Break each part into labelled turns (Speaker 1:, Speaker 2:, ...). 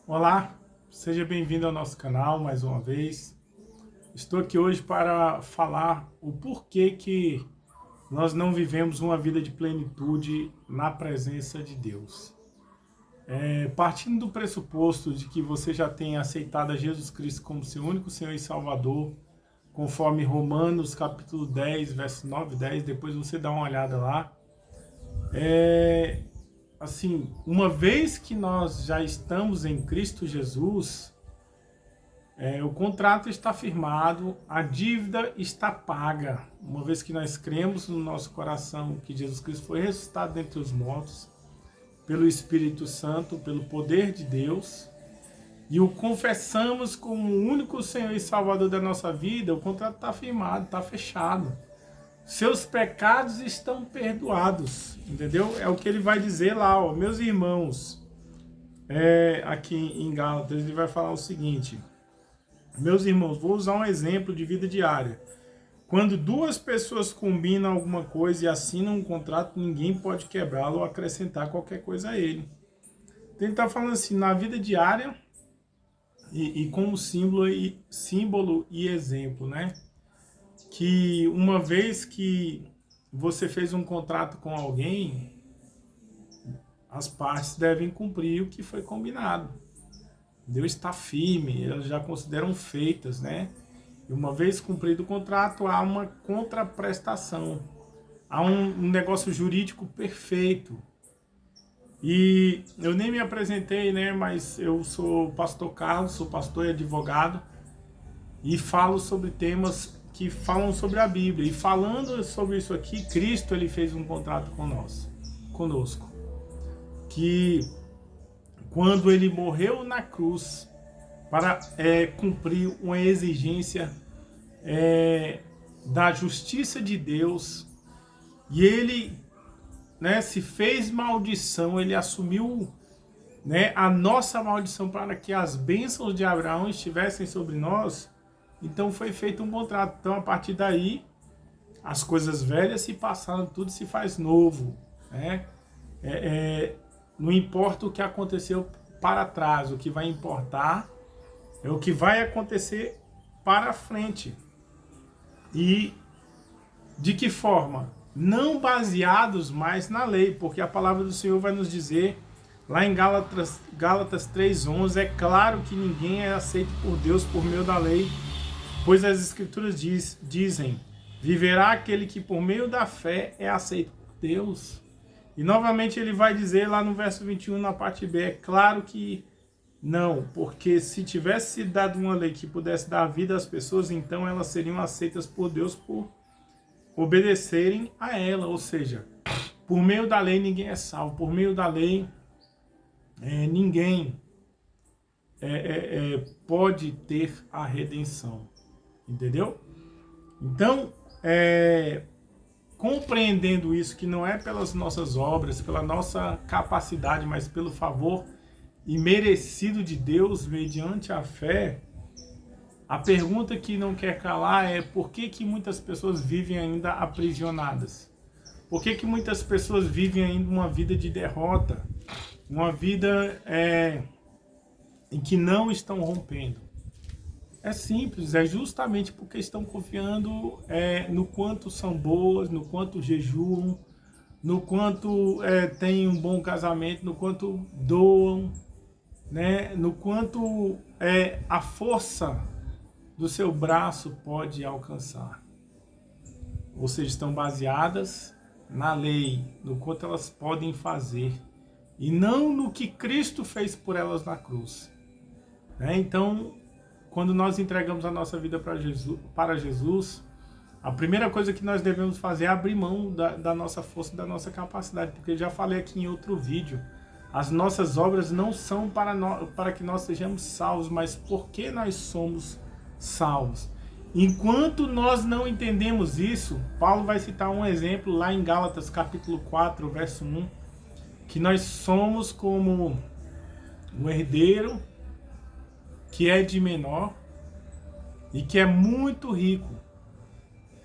Speaker 1: Olá, seja bem-vindo ao nosso canal mais uma vez. Estou aqui hoje para falar o porquê que nós não vivemos uma vida de plenitude na presença de Deus. Partindo do pressuposto de que você já tenha aceitado a Jesus Cristo como seu único Senhor e Salvador, conforme Romanos capítulo 10, verso 9 e 10, depois você dá uma olhada lá. Assim, uma vez que nós já estamos em Cristo Jesus, o contrato está firmado, a dívida está paga. Uma vez que nós cremos no nosso coração que Jesus Cristo foi ressuscitado dentre os mortos, pelo Espírito Santo, pelo poder de Deus, e o confessamos como o único Senhor e Salvador da nossa vida, o contrato está firmado, está fechado. Seus pecados estão perdoados, entendeu? É o que ele vai dizer lá, ó, meus irmãos. Aqui em Gálatas ele vai falar o seguinte: meus irmãos, vou usar um exemplo de vida diária. Quando duas pessoas combinam alguma coisa e assinam um contrato, ninguém pode quebrá-lo ou acrescentar qualquer coisa a ele. Então ele está falando assim, na vida diária e como símbolo e exemplo, né? Que uma vez que você fez um contrato com alguém, as partes devem cumprir o que foi combinado. Deus está firme, elas já consideram feitas, né? E uma vez cumprido o contrato, há uma contraprestação, há um negócio jurídico perfeito. E eu nem me apresentei, né? Mas eu sou pastor Carlos, sou pastor e advogado, e falo sobre temas que falam sobre a Bíblia. E falando sobre isso aqui, Cristo ele fez um contrato conosco. Que quando ele morreu na cruz para cumprir uma exigência da justiça de Deus, e ele, né, se fez maldição, ele assumiu, né, a nossa maldição para que as bênçãos de Abraão estivessem sobre nós. Então foi feito um contrato. Então a partir daí as coisas velhas se passaram, tudo se faz novo, né? Não importa o que aconteceu para trás, o que vai importar é o que vai acontecer para frente. E de que forma? Não baseados mais na lei, porque a palavra do Senhor vai nos dizer lá em Gálatas 3:11, é claro que ninguém é aceito por Deus por meio da lei, pois as Escrituras dizem, viverá aquele que por meio da fé é aceito por Deus. E novamente ele vai dizer lá no verso 21, na parte B, é claro que não, porque se tivesse sido dado uma lei que pudesse dar vida às pessoas, então elas seriam aceitas por Deus por obedecerem a ela. Ou seja, por meio da lei ninguém é salvo, por meio da lei ninguém pode ter a redenção. Entendeu? Então, compreendendo isso, que não é pelas nossas obras, pela nossa capacidade, mas pelo favor imerecido de Deus mediante a fé, a pergunta que não quer calar é por que muitas pessoas vivem ainda aprisionadas? Por que muitas pessoas vivem ainda uma vida de derrota? Uma vida em que não estão rompendo? É simples, é justamente porque estão confiando no quanto são boas, no quanto jejuam, no quanto têm um bom casamento, no quanto doam, né? No quanto a força do seu braço pode alcançar. Ou seja, estão baseadas na lei, no quanto elas podem fazer, e não no que Cristo fez por elas na cruz. Então, quando nós entregamos a nossa vida para Jesus, a primeira coisa que nós devemos fazer é abrir mão da nossa força, da nossa capacidade, porque eu já falei aqui em outro vídeo, as nossas obras não são para que nós sejamos salvos, mas porque nós somos salvos. Enquanto nós não entendemos isso, Paulo vai citar um exemplo lá em Gálatas capítulo 4, verso 1, que nós somos como um herdeiro que é de menor e que é muito rico.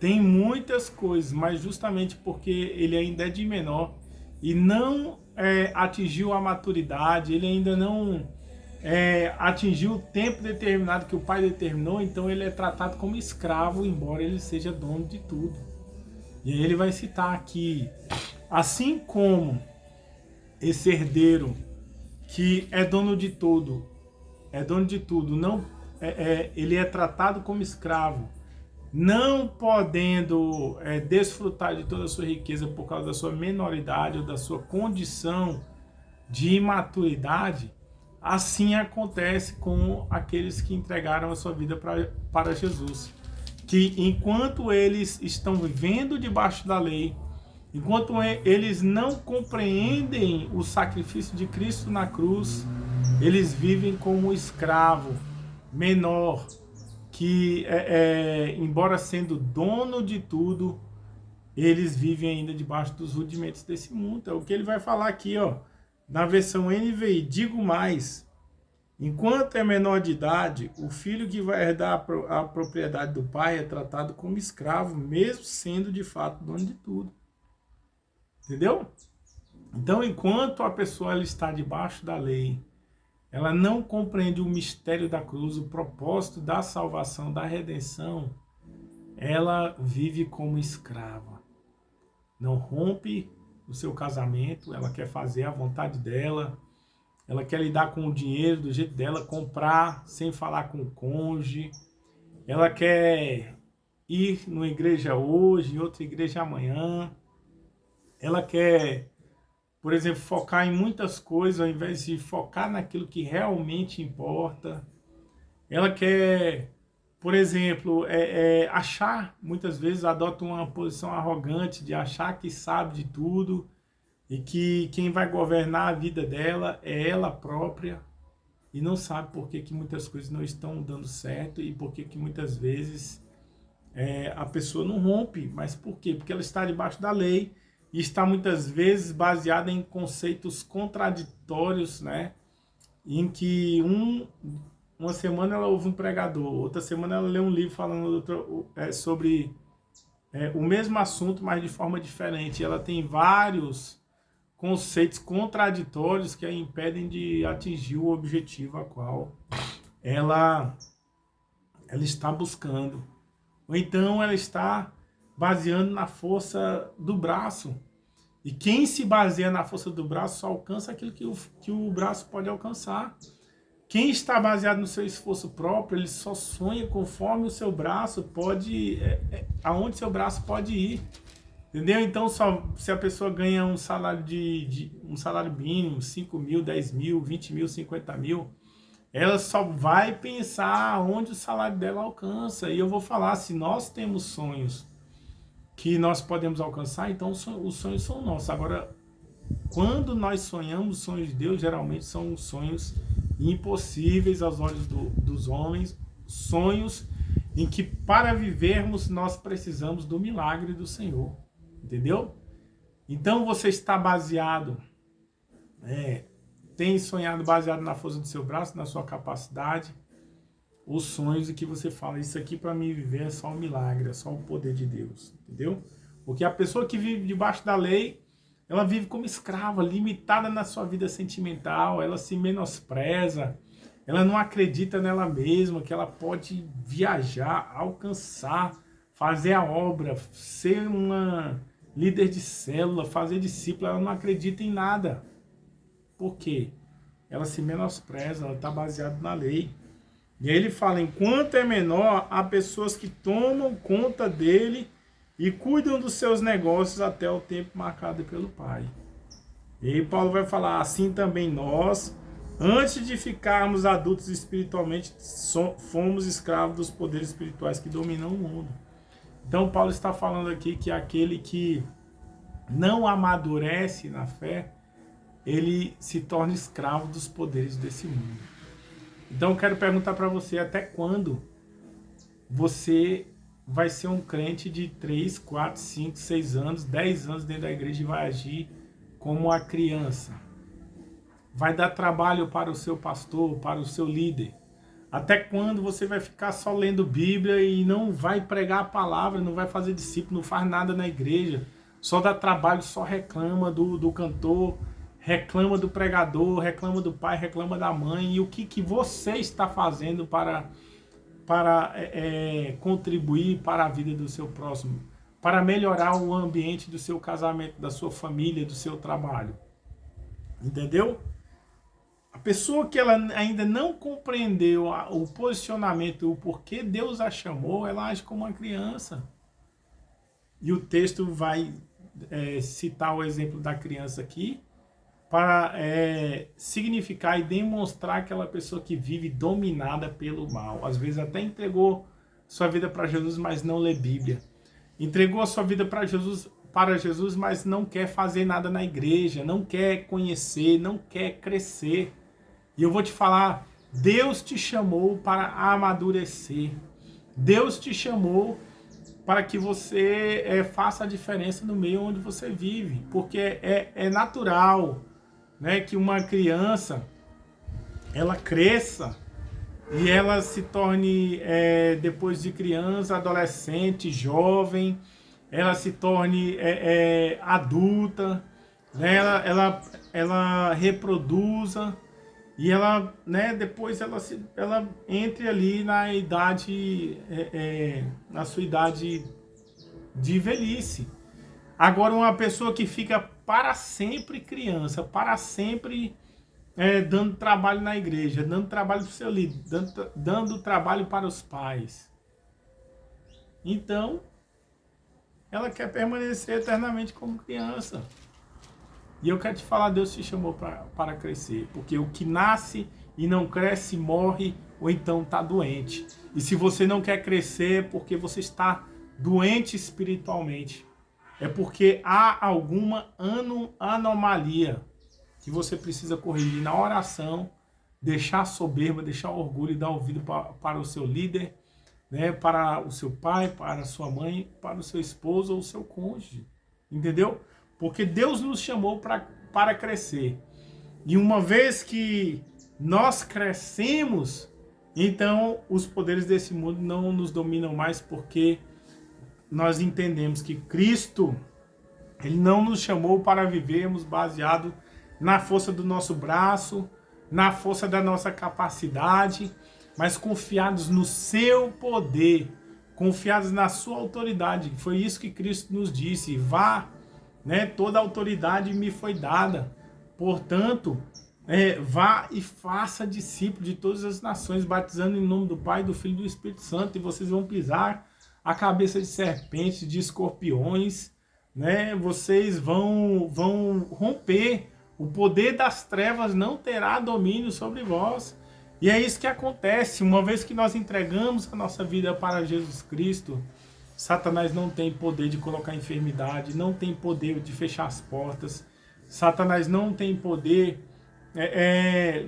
Speaker 1: Tem muitas coisas, mas justamente porque ele ainda é de menor e não atingiu a maturidade, ele ainda não atingir o tempo determinado que o pai determinou, então ele é tratado como escravo, embora ele seja dono de tudo. E aí ele vai citar aqui, assim como esse herdeiro que é dono de tudo, não, ele é tratado como escravo, não podendo desfrutar de toda a sua riqueza por causa da sua menoridade ou da sua condição de imaturidade. Assim acontece com aqueles que entregaram a sua vida para Jesus, que enquanto eles estão vivendo debaixo da lei, enquanto eles não compreendem o sacrifício de Cristo na cruz, eles vivem como um escravo menor, que embora sendo dono de tudo, eles vivem ainda debaixo dos rudimentos desse mundo. É o que ele vai falar aqui, ó, na versão NVI. Digo mais, enquanto é menor de idade, o filho que vai herdar a propriedade do pai é tratado como escravo, mesmo sendo de fato dono de tudo. Entendeu? Então, enquanto a pessoa ela está debaixo da lei, ela não compreende o mistério da cruz, o propósito da salvação, da redenção, ela vive como escrava. Não rompe o seu casamento, ela quer fazer a vontade dela, ela quer lidar com o dinheiro do jeito dela, comprar sem falar com o cônjuge, ela quer ir numa igreja hoje, em outra igreja amanhã, ela quer, por exemplo, focar em muitas coisas ao invés de focar naquilo que realmente importa. Ela quer, por exemplo, achar, muitas vezes adota uma posição arrogante de achar que sabe de tudo e que quem vai governar a vida dela é ela própria e não sabe por que muitas coisas não estão dando certo e por que muitas vezes a pessoa não rompe. Mas por quê? Porque ela está debaixo da lei e está muitas vezes baseada em conceitos contraditórios, né? Em que uma semana ela ouve um pregador, outra semana ela lê um livro falando sobre o mesmo assunto, mas de forma diferente. Ela tem vários conceitos contraditórios que a impedem de atingir o objetivo a qual ela está buscando. Ou então ela está baseando na força do braço. E quem se baseia na força do braço só alcança aquilo que o braço pode alcançar. Quem está baseado no seu esforço próprio, ele só sonha conforme o seu braço pode, aonde seu braço pode ir. Entendeu? Então, se a pessoa ganha um salário um salário mínimo, 5 mil, 10 mil, 20 mil, 50 mil, ela só vai pensar onde o salário dela alcança. E eu vou falar, se nós temos sonhos que nós podemos alcançar, então os sonhos são nossos. Agora, quando nós sonhamos os sonhos de Deus, geralmente são sonhos impossíveis aos olhos dos homens, sonhos em que para vivermos nós precisamos do milagre do Senhor, entendeu? Então você está baseado, tem sonhado baseado na força do seu braço, na sua capacidade, os sonhos em que você fala, isso aqui para mim viver é só um milagre, é só o poder de Deus, entendeu? Porque a pessoa que vive debaixo da lei, ela vive como escrava, limitada na sua vida sentimental, ela se menospreza, ela não acredita nela mesma, que ela pode viajar, alcançar, fazer a obra, ser uma líder de célula, fazer discípulo, ela não acredita em nada. Por quê? Ela se menospreza, ela está baseada na lei. E aí ele fala, enquanto é menor, há pessoas que tomam conta dele e cuidam dos seus negócios até o tempo marcado pelo Pai. E aí Paulo vai falar, assim também nós, antes de ficarmos adultos espiritualmente, fomos escravos dos poderes espirituais que dominam o mundo. Então Paulo está falando aqui que aquele que não amadurece na fé, ele se torna escravo dos poderes desse mundo. Então eu quero perguntar para você, até quando você vai ser um crente de 3, 4, 5, 6 anos, 10 anos dentro da igreja e vai agir como uma criança? Vai dar trabalho para o seu pastor, para o seu líder? Até quando você vai ficar só lendo Bíblia e não vai pregar a palavra, não vai fazer discípulo, não faz nada na igreja, só dá trabalho, só reclama do cantor reclama do pregador, reclama do pai, reclama da mãe, e o que você está fazendo para contribuir para a vida do seu próximo, para melhorar o ambiente do seu casamento, da sua família, do seu trabalho. Entendeu? A pessoa que ela ainda não compreendeu o posicionamento, o porquê Deus a chamou, ela age como uma criança. E o texto vai citar o exemplo da criança aqui, para significar e demonstrar aquela pessoa que vive dominada pelo mal. Às vezes até entregou sua vida para Jesus, mas não lê Bíblia. Entregou a sua vida para Jesus, mas não quer fazer nada na igreja, não quer conhecer, não quer crescer. E eu vou te falar, Deus te chamou para amadurecer. Deus te chamou para que você faça a diferença no meio onde você vive. Porque é natural, né, que uma criança ela cresça e ela se torne, depois de criança, adolescente, jovem, ela se torne adulta, né, ela reproduza e ela, né, depois ela entre ali na idade, na sua idade de velhice. Agora, uma pessoa que fica para sempre criança, para sempre dando trabalho na igreja, dando trabalho para o seu líder, dando trabalho para os pais. Então, ela quer permanecer eternamente como criança. E eu quero te falar, Deus te chamou para crescer. Porque o que nasce e não cresce, morre ou então está doente. E se você não quer crescer, é porque você está doente espiritualmente. É porque há alguma anomalia que você precisa corrigir na oração, deixar a soberba, deixar o orgulho e dar ouvido para o seu líder, né, para o seu pai, para a sua mãe, para o seu esposo ou o seu cônjuge. Entendeu? Porque Deus nos chamou para crescer. E uma vez que nós crescemos, então os poderes desse mundo não nos dominam mais, porque nós entendemos que Cristo, Ele não nos chamou para vivermos baseado na força do nosso braço, na força da nossa capacidade, mas confiados no seu poder, confiados na sua autoridade. Foi isso que Cristo nos disse: vá, né, toda a autoridade me foi dada. Portanto, vá e faça discípulo de todas as nações, batizando em nome do Pai, do Filho e do Espírito Santo, e vocês vão pisar a cabeça de serpentes, de escorpiões, né? Vocês vão romper. O poder das trevas não terá domínio sobre vós. E é isso que acontece. Uma vez que nós entregamos a nossa vida para Jesus Cristo, Satanás não tem poder de colocar enfermidade, não tem poder de fechar as portas. Satanás não tem poder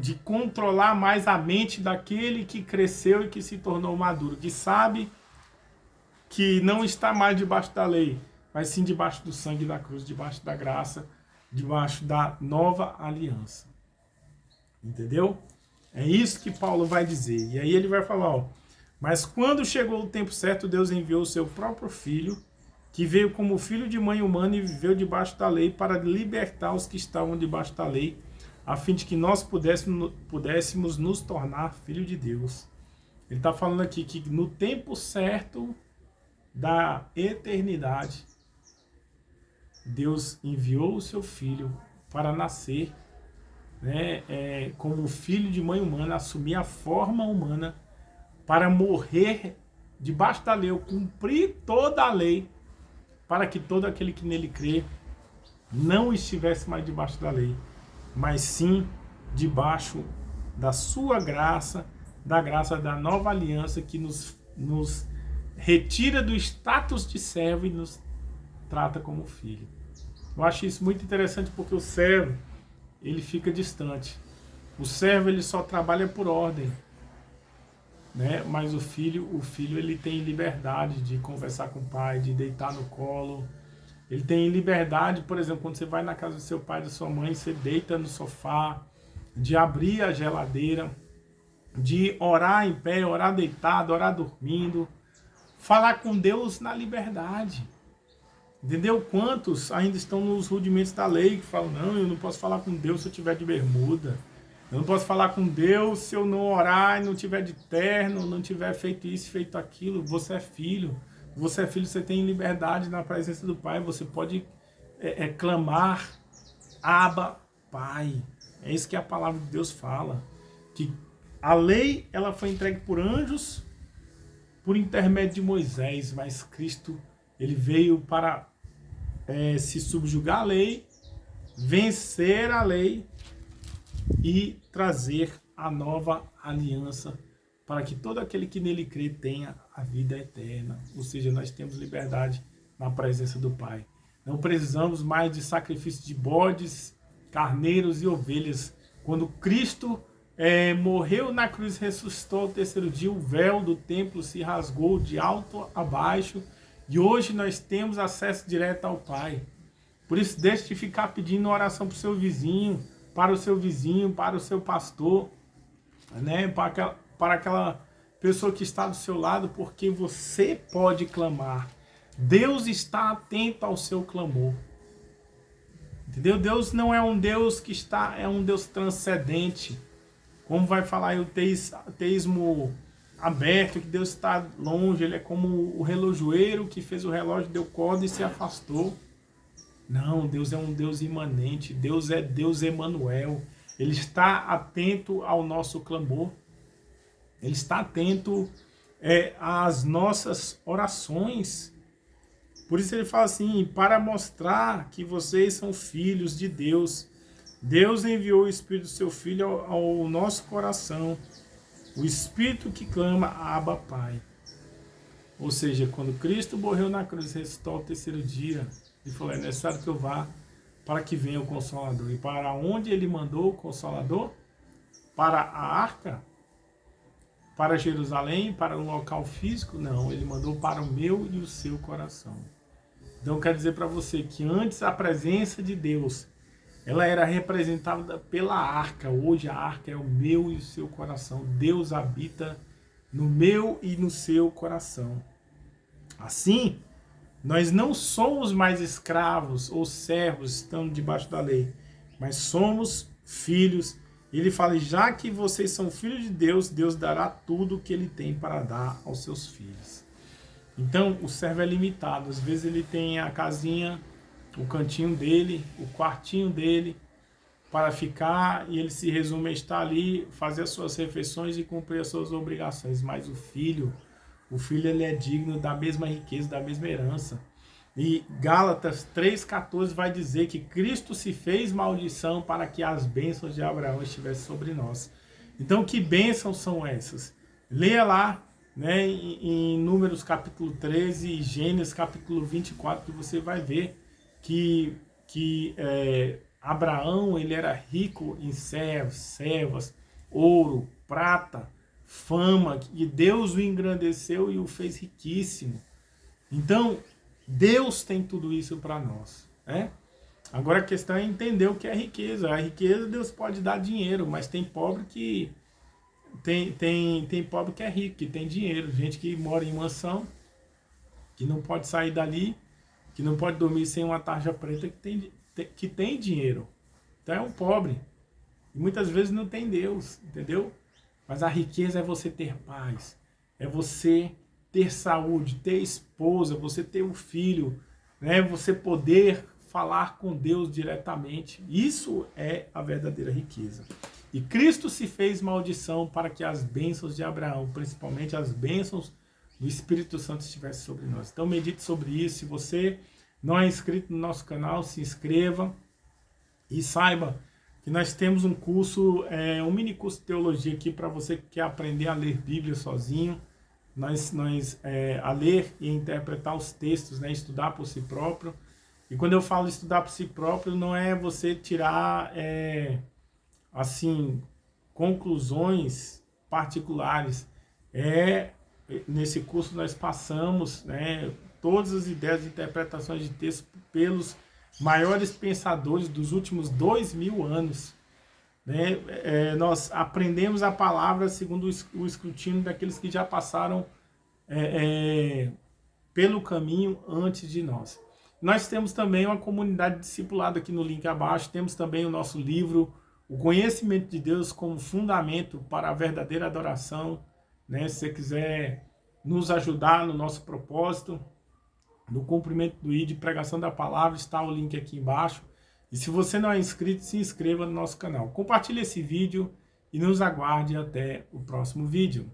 Speaker 1: de controlar mais a mente daquele que cresceu e que se tornou maduro, que sabe que não está mais debaixo da lei, mas sim debaixo do sangue da cruz, debaixo da graça, debaixo da nova aliança. Entendeu? É isso que Paulo vai dizer. E aí ele vai falar, ó: mas quando chegou o tempo certo, Deus enviou o seu próprio Filho, que veio como filho de mãe humana e viveu debaixo da lei para libertar os que estavam debaixo da lei, a fim de que nós pudéssemos nos tornar filho de Deus. Ele está falando aqui que no tempo certo da eternidade, Deus enviou o seu Filho para nascer, né, como filho de mãe humana, assumir a forma humana, para morrer debaixo da lei, cumprir toda a lei, para que todo aquele que nele crê não estivesse mais debaixo da lei, mas sim debaixo da sua graça, da graça da nova aliança, que nos retira do status de servo e nos trata como filho. Eu acho isso muito interessante, porque o servo, ele fica distante. O servo, ele só trabalha por ordem, né? Mas o filho ele tem liberdade de conversar com o pai, de deitar no colo. Ele tem liberdade, por exemplo, quando você vai na casa do seu pai e da sua mãe, você deita no sofá, de abrir a geladeira, de orar em pé, orar deitado, orar dormindo, falar com Deus na liberdade. Entendeu? Quantos ainda estão nos rudimentos da lei, que falam, não, eu não posso falar com Deus se eu estiver de bermuda. Eu não posso falar com Deus se eu não orar e não tiver de terno, não tiver feito isso, feito aquilo. Você é filho. Você é filho, você tem liberdade na presença do Pai. Você pode clamar, Abba, Pai. É isso que a palavra de Deus fala. Que a lei ela foi entregue por anjos, por intermédio de Moisés, mas Cristo ele veio para se subjugar à lei, vencer a lei e trazer a nova aliança para que todo aquele que nele crê tenha a vida eterna. Ou seja, nós temos liberdade na presença do Pai. Não precisamos mais de sacrifício de bodes, carneiros e ovelhas. Quando Cristo morreu na cruz, ressuscitou ao terceiro dia, o véu do templo se rasgou de alto a baixo e hoje nós temos acesso direto ao Pai. Por isso, deixe de ficar pedindo oração para o seu vizinho, para o seu pastor, né? Para aquela pessoa que está do seu lado, porque você pode clamar. Deus está atento ao seu clamor. Entendeu? Deus não é um Deus que é um Deus transcendente. Como vai falar aí o teísmo aberto, que Deus está longe, ele é como o relojoeiro que fez o relógio, deu corda e se afastou. Não, Deus é um Deus imanente, Deus é Deus Emanuel. Ele está atento ao nosso clamor. Ele está atento às nossas orações. Por isso ele fala assim, para mostrar que vocês são filhos de Deus. Deus enviou o Espírito do seu Filho ao nosso coração. O Espírito que clama, Abba, Pai. Ou seja, quando Cristo morreu na cruz, ressuscitou ao terceiro dia, ele falou, é necessário que eu vá para que venha o Consolador. E para onde ele mandou o Consolador? Para a arca? Para Jerusalém? Para um local físico? Não, ele mandou para o meu e o seu coração. Então, eu quero dizer para você que antes a presença de Deus, ela era representada pela arca. Hoje a arca é o meu e o seu coração. Deus habita no meu e no seu coração. Assim, nós não somos mais escravos ou servos, estando debaixo da lei, mas somos filhos. Ele fala, já que vocês são filhos de Deus, Deus dará tudo o que ele tem para dar aos seus filhos. Então, o servo é limitado. Às vezes ele tem a casinha, o cantinho dele, o quartinho dele, para ficar, e ele se resume a estar ali, fazer as suas refeições e cumprir as suas obrigações. Mas o filho ele é digno da mesma riqueza, da mesma herança. E Gálatas 3,14 vai dizer que Cristo se fez maldição para que as bênçãos de Abraão estivessem sobre nós. Então, que bênçãos são essas? Leia lá, né, em Números capítulo 13 e Gênesis capítulo 24, que você vai ver que Abraão ele era rico em servos, servas, ouro, prata, fama, e Deus o engrandeceu e o fez riquíssimo. Então, Deus tem tudo isso para nós, né? Agora a questão é entender o que é riqueza. A riqueza Deus pode dar dinheiro, mas tem pobre que tem pobre que é rico, que tem dinheiro, gente que mora em mansão, que não pode sair dali, que não pode dormir sem uma tarja preta, que tem dinheiro. Então é um pobre. E muitas vezes não tem Deus, entendeu? Mas a riqueza é você ter paz, é você ter saúde, ter esposa, você ter um filho, né? Você poder falar com Deus diretamente. Isso é a verdadeira riqueza. E Cristo se fez maldição para que as bênçãos de Abraão, principalmente as bênçãos do Espírito Santo, estivessem sobre nós. Então medite sobre isso. Se você não é inscrito no nosso canal, se inscreva e saiba que nós temos um curso, um mini curso de teologia aqui para você que quer aprender a ler Bíblia sozinho, a ler e interpretar os textos, né, estudar por si próprio. E quando eu falo estudar por si próprio, não é você tirar assim conclusões particulares. Nesse curso nós passamos, né, todas as ideias de interpretações de texto pelos maiores pensadores dos últimos 2000 anos. Né? Nós aprendemos a palavra segundo o escrutínio daqueles que já passaram pelo caminho antes de nós. Nós temos também uma comunidade discipulada aqui no link abaixo, temos também o nosso livro, O Conhecimento de Deus como Fundamento para a Verdadeira Adoração, né? Se você quiser nos ajudar no nosso propósito, no cumprimento do ID, pregação da palavra, está o link aqui embaixo. E se você não é inscrito, se inscreva no nosso canal. Compartilhe esse vídeo e nos aguarde até o próximo vídeo.